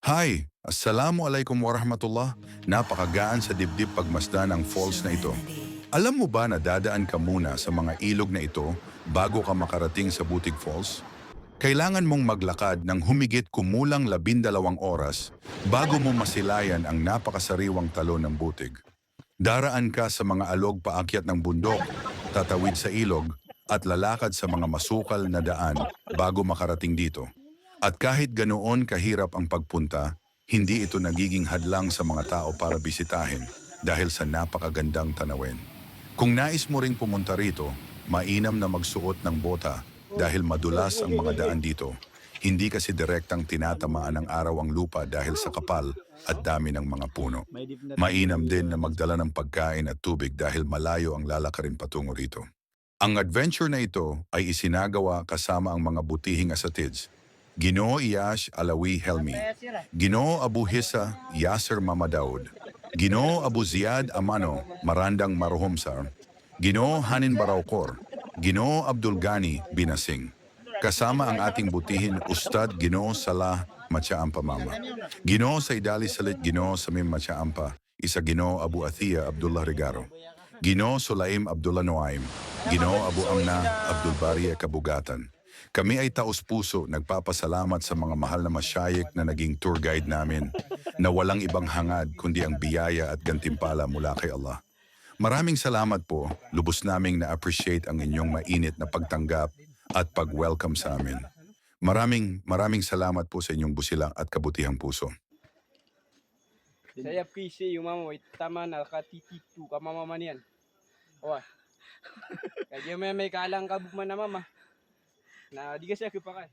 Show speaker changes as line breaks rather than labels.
Hi! Assalamualaikum warahmatullah. Napakagaan sa dibdib pagmasdan ng falls na ito. Alam mo ba na dadaan ka muna sa mga ilog na ito bago ka makarating sa Butig Falls? Kailangan mong maglakad ng humigit kumulang 12 oras bago mo masilayan ang napakasariwang talon ng Butig. Daraan ka sa mga alog paakyat ng bundok, tatawid sa ilog, at lalakad sa mga masukal na daan bago makarating dito. At kahit ganoon kahirap ang pagpunta, hindi ito nagiging hadlang sa mga tao para bisitahin dahil sa napakagandang tanawin. Kung nais mo ring pumunta rito, mainam na magsuot ng bota dahil madulas ang mga daan dito. Hindi kasi direktang tinatamaan ng araw ang lupa dahil sa kapal at dami ng mga puno. Mainam din na magdala ng pagkain at tubig dahil malayo ang lalakarin patungo rito. Ang adventure na ito ay isinagawa kasama ang mga butihing asatids. Ginoo Iyash Alawi Helmi, Ginoo Abu Hissa Yasser Mamadaud, Ginoo Abu Ziyad Amano Marandang Maruhomsar, Ginoo Hanin Baraukor, Ginoo Abdul Gani Binasing. Kasama ang ating butihin Ustad Ginoo Salah Machaampa Mama. Ginoo Saidali Salit Ginoo Samim Machaampa, isa Ginoo Abu Athia Abdullah Regaro. Ginoo Sulaim Abdullah Noaim, Ginoo Abu Amna Abdul Bariya Kabugatan. Kami ay taos-puso nagpapasalamat sa mga mahal na masyayek na naging tour guide namin na walang ibang hangad kundi ang biyaya at gantimpala mula kay Allah. Maraming salamat po, lubos naming na-appreciate ang inyong mainit na pagtanggap at pag-welcome sa amin. Maraming salamat po sa inyong busilang at kabutihang puso.
Saya appreciate yung mama, tama na katititu ka mama man yan. Wah. Kaya may kalang kabuk man na mama. Na di ka siya kipakan.